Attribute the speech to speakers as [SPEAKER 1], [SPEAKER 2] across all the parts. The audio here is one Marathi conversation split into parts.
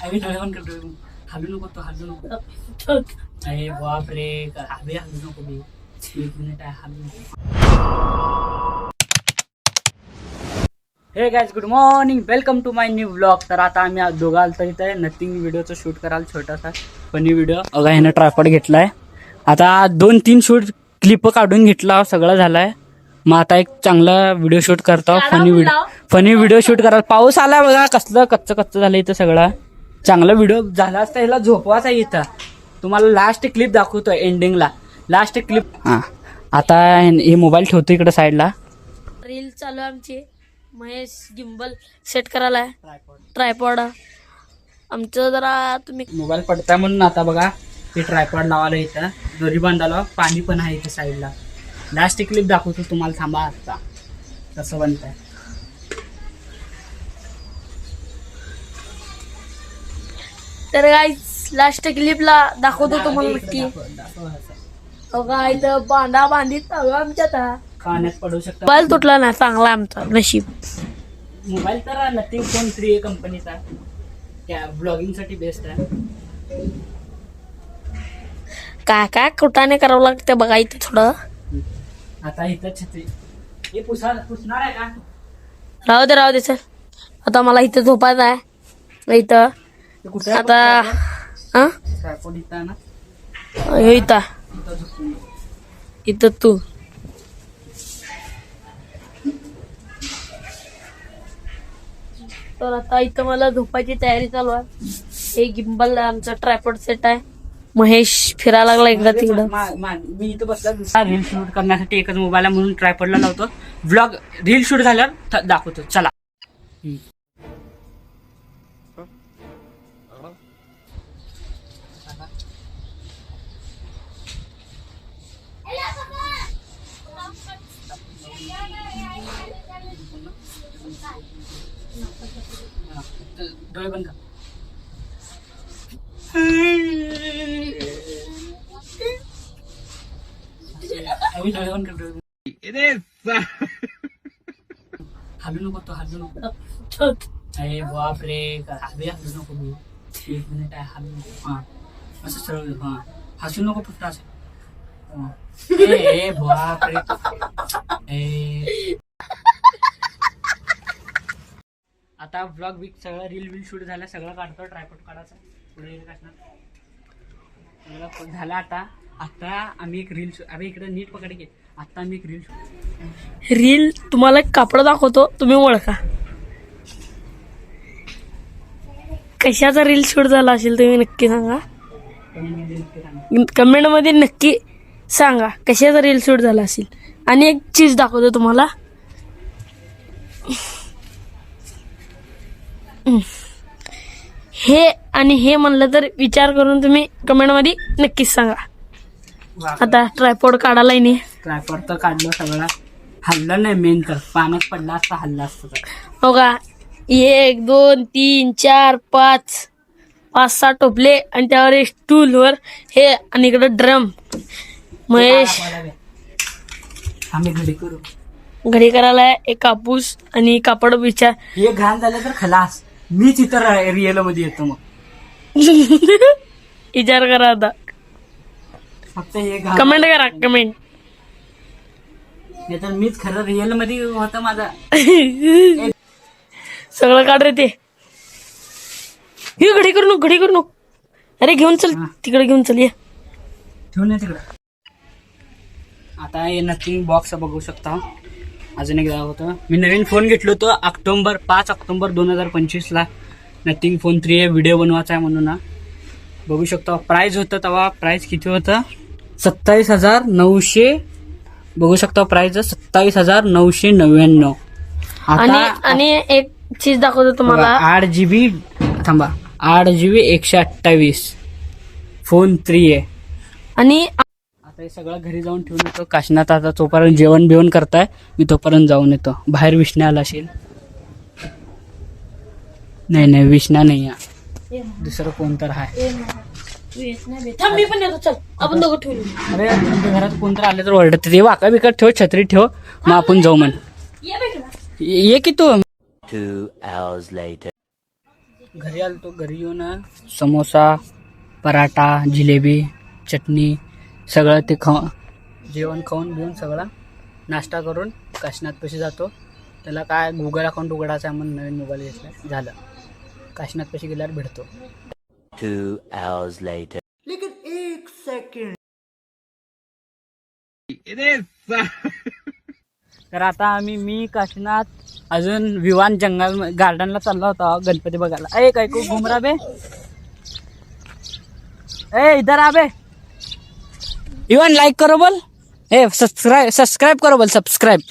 [SPEAKER 1] अभी ड्रायव्हर करतो हलू नको तो हलू नको अरे बाप रे अभी हलू नको मी 1 मिनिट आहे हलू नको. हे guys good morning welcome to my new vlog. तर आता आम्ही दोघं आलतो इथे नथिंग व्हिडिओचं शूट करायला छोटासा फनी व्हिडिओ. अगं ह्यानं ट्रायपॉड घेतलाय. आता 2-3 शूट क्लिप काढून घेतला सगळं झालाय. मग आता एक चांगला व्हिडिओ शूट करतो फनी व्हिडिओ शूट करायला. पाऊस आला बघा कसलं कच्च झालं इथं सगळं. चांगला व्हिडिओ झाला असता ह्याला झोपवाचा इथं. तुम्हाला लास्ट क्लिप दाखवतोय एंडिंगला लास्ट क्लिप. हा आता हे मोबाईल ठेवतो इकडे साईडला.
[SPEAKER 2] रील चालू आमची. महेश गिम्बल सेट करायला ट्रायपॉड आमचं जरा तुम्ही
[SPEAKER 1] मोबाईल पडताय म्हणून आता बघा ते ट्रायपॉड लावायला इथं दोरी बांधायला पाणी पण आहे इथे साईडला. लास्ट क्लिप दाखवतो तुम्हाला थांबा आता कसं बनतंय.
[SPEAKER 2] तर गाईस लास्ट क्लिपला दाखवतो तुम्हाला नक्की. बघा इथं बांधीत आमच्यात
[SPEAKER 1] पाण्यात पडू शकता.
[SPEAKER 2] मोबाईल तुटला ना चांगला आमचा नशीब.
[SPEAKER 1] मोबाईल तर नथिंग फोन 3 कंपनीचा त्या ब्लॉगिंग साठी बेस्ट आहे.
[SPEAKER 2] काय कुठाने करावं लागतं बघा इथे थोडं.
[SPEAKER 1] आता इथं छत्री हे पुसणार आहे का.
[SPEAKER 2] राहू दे सर. आता मला इथं झोपायचं आहे इथं.
[SPEAKER 1] कुठे
[SPEAKER 2] आता
[SPEAKER 1] ट्रायपॉड इथं ना
[SPEAKER 2] इथं तू तर आता इथं मला झोपायची तयारी चालू आहे. हे गिम्बल आमचा ट्रायपॉड सेट आहे. महेश फिरायला लागला इकडं तिकडं.
[SPEAKER 1] मी इथं बसला रील शूट करण्यासाठी एकच मोबाईल आहे म्हणून ट्रायपॉडला लावतो. व्लॉग रील शूट झाल्यावर दाखवतो चला. डोळे बंद कर. अभी डोळे बंद कर. हलू नको तो हलू नको अरे बाप रे अभी हलू नको मी 1 मिनिट आहे हलू नको. हा असं सरळ हा हसू नको फक्त असं. ए बाप रे आता ब्लॉग बिग सगळं रील शूट झालं सगळं काढतो. ट्रायपॉड काढायचं पुढे सगळं झालं. आता आम्ही एक रील अरे इकडे नीट पकड घे. आता आम्ही एक
[SPEAKER 2] रील तुम्हाला एक कापड दाखवतो तुम्ही ओळखा. कशाचा रील शूट झाला असेल तुम्ही नक्की सांगा. कमेंट मध्ये नक्की सांगा कशाचा रील शूट झाला असेल. आणि एक चीज दाखवतो तुम्हाला. हे आणि हे म्हणलं तर विचार करून तुम्ही कमेंट मध्ये नक्कीच सांगा. आता ट्रायपॉड काढायला नाही.
[SPEAKER 1] ट्रायपॉड तर काढलं सगळं. हल्लं नाही मेन तर पाण्यात पडला असता हल्ला असतं.
[SPEAKER 2] हो का 1 2 3 4 5 5-6 टोपले आणि त्यावर एक स्टूल वर हे आणि इकडे ड्रम. महेश
[SPEAKER 1] आम्ही घडी करू.
[SPEAKER 2] घडी करायला एक कापूस आणि कापड विचार.
[SPEAKER 1] हे घाण झालं तर खलास मीच इतर रिअल मध्ये येतो. मग
[SPEAKER 2] विचार करा आता.
[SPEAKER 1] फक्त हे
[SPEAKER 2] कमेंट करा कमेंट.
[SPEAKER 1] नाही तर मीच खरं रिअल मध्ये होता माझा.
[SPEAKER 2] सगळं काढ रे ते. ही घडी करू नको. अरे घेऊन चल तिकडे घेऊन चल. ये
[SPEAKER 1] ठेवून तिकडं. आता हे नथिंग बॉक्स बघू शकता. अजून एक होतं मी नवीन फोन घेतलो होतो 5 ऑक्टोबर 2025 नथिंग फोन 3 व्हिडिओ बनवायचा आहे म्हणून. बघू शकता प्राइस होतं तेव्हा. प्राइस किती होतं 27,900. बघू शकता प्राइस 27,999.
[SPEAKER 2] आणि एक चीज दाखवतो तुम्हाला.
[SPEAKER 1] 8GB थांबा 8GB 128 फोन 3 आहे. आणि आता हे सगळं घरी जाऊन ठेवून येतो. काशनात आता तोपर्यंत जेवण बिवण करताय. मी तोपर्यंत जाऊन येतो. बाहेर विष्णा आला असेल. नाही विष्णा नाही आहे दुसरं कोणतर आहे.
[SPEAKER 2] मी पण येतो चल आपण दोघं ठेवू.
[SPEAKER 1] अरे तुमच्या घरात कोणतर आले तर ओरडत ते वाका बिकट ठेव छत्री ठेव मग आपण जाऊ म्हण. ये की तू.
[SPEAKER 3] 2 hours later.
[SPEAKER 1] घरी आलतो. घरी येऊन समोसा, पराठा, जिलेबी, चटणी सगळं ते जेवण खाऊन बिऊन सगळा नाश्ता करून काशीनाथपाशी जातो. त्याला काय गुगल अकाउंट उघडायचं आहे म्हणून नवीन मोबाईल घेतला. झालं, काशीनाथपाशी गेल्यावर भेटतो.
[SPEAKER 3] 2 hours later.
[SPEAKER 1] तर आता मी काशीनाथ अजून विवान जंगल गार्डनला चालला होता गणपती बघायला. ए काय को घुमरा बे, ए इधर आ बे. इवन लाइक करो बोल, ए सब्सक्राइब करो बोल, सब्सक्राइब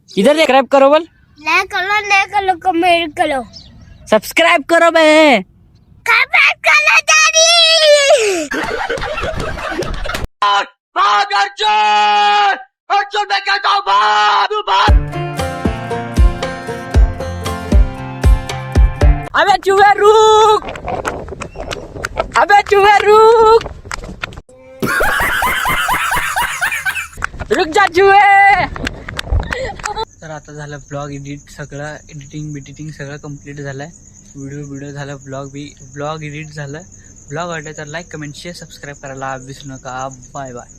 [SPEAKER 1] इधर सब्सक्राइब करो बोल,
[SPEAKER 2] लाइक करो कमेंट करो,
[SPEAKER 1] सब्सक्राइब करो बे,
[SPEAKER 2] कमेंट करो दादी.
[SPEAKER 1] अबे चूहे रुक, अबे चूहे रुक, रुक जा चूहे. तर आता झालं ब्लॉग एडिट, सगळं एडिटिंग सगळं कम्प्लीट झालंय. व्हिडिओ झालं, ब्लॉग एडिट झालं. ब्लॉग आवडलं तर लाईक, कमेंट, शेअर, सबस्क्राईब करायला विसरू नका. Bye bye.